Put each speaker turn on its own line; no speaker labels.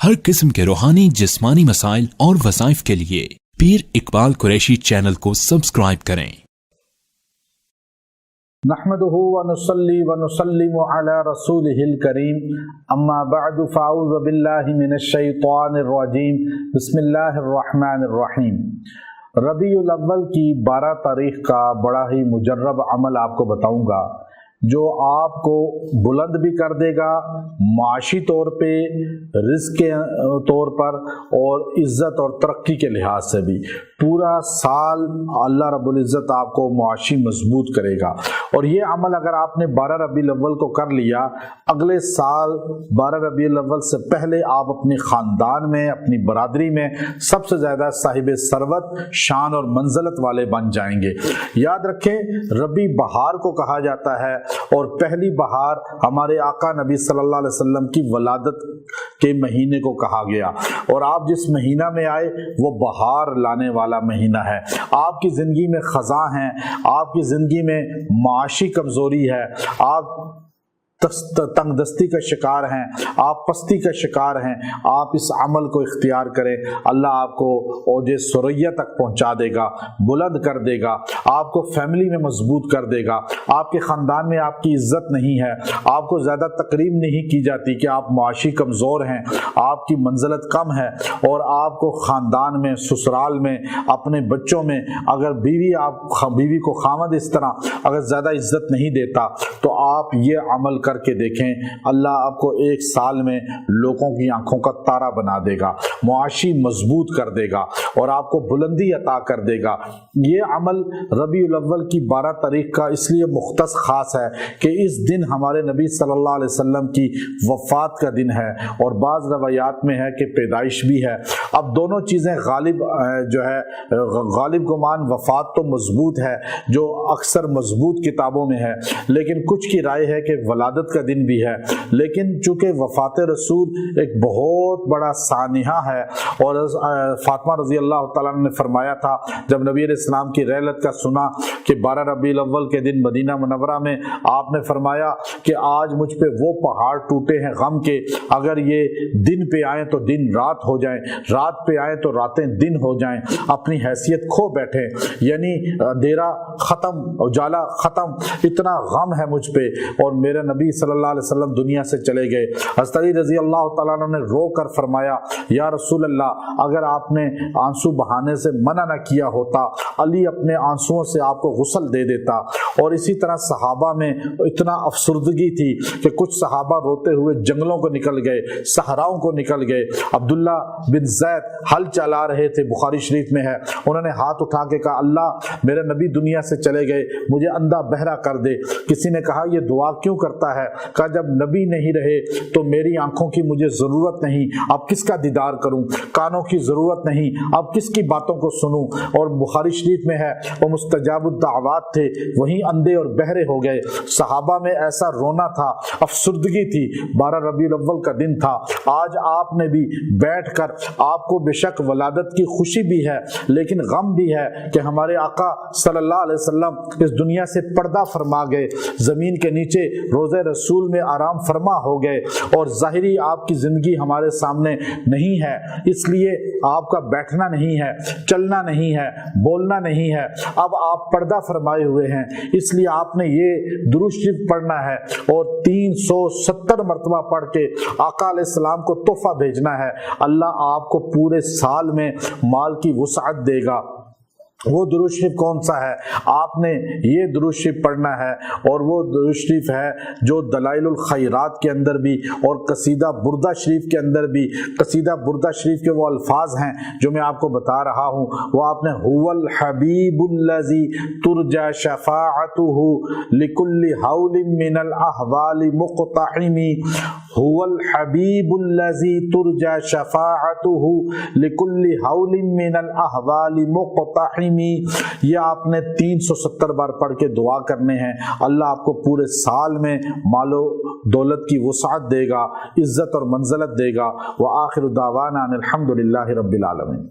हर किस्म के रूहानी जिस्मानी मसाइल और वज़ाइफ के लिए पीर इकबाल कुरैशी चैनल को सब्सक्राइब करें।
नहमदुहु व नुसल्ली व नुसल्लिमु अला रसूलिहिल करीम, अम्मा बअदु फ़अऊज़ु बिल्लाहि मिनश शैतानिर रजीम, बिस्मिल्लाहिर रहमानिर रहीम। रबीउल अव्वल की 12 तारीख का बड़ा ही मुजर्रब अमल आपको बताऊंगा जो आपको बुलंद भी कर देगा माशी तौर पे, रिज़्क़ के तौर पर और इज़्ज़त और तरक्की के लिहाज से भी। पूरा साल अल्लाह रब्बुल इज़्ज़त आपको माशी मजबूत करेगा। और ये अमल अगर आपने 12 रबीउल अव्वल को कर लिया, अगले साल 12 रबीउल अव्वल से पहले आप अपने ख़ानदान में, अपनी बरादरी में सबसे ज़्यादा साहिब सरवत, शान और मंज़लत वाले बन जाएंगे। याद रखें, रबी बहार को कहा जाता है और पहली बहार हमारे आका नबी सल्लल्लाहु अलैहि वसल्लम की वलादत के महीने को कहा गया। और आप जिस महीना में आए वो बहार लाने वाला महीना है। आपकी ज़िंदगी में ख़ज़ा हैं, आपकी ज़िंदगी में माशी कमज़ोरी है, आप तंगदस्ती का शिकार हैं, आप पस्ती का शिकार हैं, आप इस अमल को इख्तियार करें। अल्लाह आपको ओजे सुरैया तक पहुंचा देगा, बुलंद कर देगा, आपको फैमिली में मजबूत कर देगा। आपके ख़ानदान में आपकी इज्जत नहीं है, आपको ज़्यादा तकरीम नहीं की जाती कि आप माशी कमज़ोर हैं, आपकी मंज़लत कम है। और आपको ख़ानदान में, ससुराल में, अपने बच्चों में अगर बीवी को खामद इस तरह अगर ज़्यादा इज्जत नहीं देता तो आप ये अमल करके देखें, अल्लाह आपको एक साल में लोगों की आंखों का तारा बना देगा, मुआशी मजबूत कर देगा और आपको बुलंदी अता कर देगा। ये अमल रबीउल अव्वल की 12 तारीख का इसलिए मुख्तस खास है कि इस दिन हमारे नबी सल्लल्लाहु अलैहि वसल्लम की वफ़ात का दिन है और बाज़ रवायात में है कि पैदाइश भी है। अब दोनों चीज़ें गालिब गुमान वफ़ात तो मजबूत है जो अक्सर मजबूत किताबों में है, लेकिन कुछ की राय है कि वलादत का दिन भी है। लेकिन चूंकि वफ़ात रसूल एक बहुत बड़ा सानिहा है और फातिमा रज़ी अल्लाह तआला ने फरमाया था जब नबी अलैहिस्सलाम की रहलत का सुना कि 12 रबीउल अव्वल के दिन मदीना मुनव्वरा में आपने फरमाया कि आज मुझ पे वो पहाड़ टूटे हैं गम के, अगर ये दिन पे आए तो दिन रात हो जाए, रात पे आए तो रातें दिन हो जाएं, अपनी हैसियत खो बैठे, यानी अंधेरा ख़त्म, उजाला ख़त्म, इतना गम है मुझ पे। और मेरे नबी सल्लल्लाहु अलैहि वसल्लम दुनिया से चले गए। हज़रत अली रज़ी अल्लाह तआला ने रो कर फरमाया, या रसूल अल्लाह, अगर आपने आंसू बहाने से मना न किया होता, अली अपने आंसुओं से आपको गुस्ल दे देता। और इसी तरह सहाबा में इतना अफसुर्दगी थी कि कुछ सहाबा रोते हुए जंगलों को निकल गए, सहराओं को निकल गए। अब्दुल्ला बिन ज़ैद हल चला रहे थे, बुखारी शरीफ में है, उन्होंने हाथ उठा के कहा, अल्लाह मेरे नबी दुनिया से चले गए, मुझे अंधा बहरा कर दे। किसी ने कहा ये दुआ क्यों करता है? कहा जब नबी नहीं रहे तो मेरी आंखों की मुझे जरूरत नहीं, अब किसका दीदार करूं, कानों की जरूरत नहीं, अब किसकी बातों को सुनूं। और बुखारी शरीफ में है वो मुस्तजाबुद दावत थे, वहीं अंधे और बहरे हो गए। सहाबा में ऐसा रोना था, अफसुर्दगी थी। 12 रबीउल अव्वल का दिन था। आज आपने भी बैठकर, आपको बेशक वलादत की खुशी भी है लेकिन गम भी है कि हमारे आका सल्लल्लाहु अलैहि वसल्लम इस दुनिया से पर्दा फरमा गए, जमीन के नीचे रोज़े रसूल में आराम फरमा हो गए और ज़ाहिरी आपकी ज़िंदगी हमारे सामने नहीं है। इसलिए आपका बैठना नहीं है, चलना नहीं है, बोलना नहीं है, अब आप पर्दा फरमाए हुए हैं। इसलिए आपने ये दुरूद शरीफ पढ़ना है और 370 मरतबा पढ़ के आका अलैहिस्सलाम को तोहफा भेजना है। अल्लाह आपको पूरे साल में माल की वुसअत देगा। वो दुरूद शरीफ कौन सा है? आपने ये दुरूद शरीफ पढ़ना है और वो दुरूद शरीफ है जो दलाइलुल खैरात के अंदर भी और कसीदा बुर्दा शरीफ के अंदर भी, कसीदा बुर्दा शरीफ के वो अल्फाज हैं जो मैं आपको बता रहा हूँ। वो आपने हुवल हबीबुल्लज़ी तुरजा शफाअतुहु लिकुल्लि हौलिन मिनल अहवालि मुक़तहिमी, हुवल हबीबुल्लज़ी तुरजा शफाअतुहु लिकुल्लि हौलिन मिनल अहवालि मुक़तहिमी। ये आपने 370 बार पढ़ के दुआ करने हैं। अल्लाह आपको पूरे साल में मालो दौलत की वुसअत देगा, इज्जत और मंज़लत देगा। व आखिर दावाना अनिल हम्दुलिल्लाहि रब्बिल आलमीन।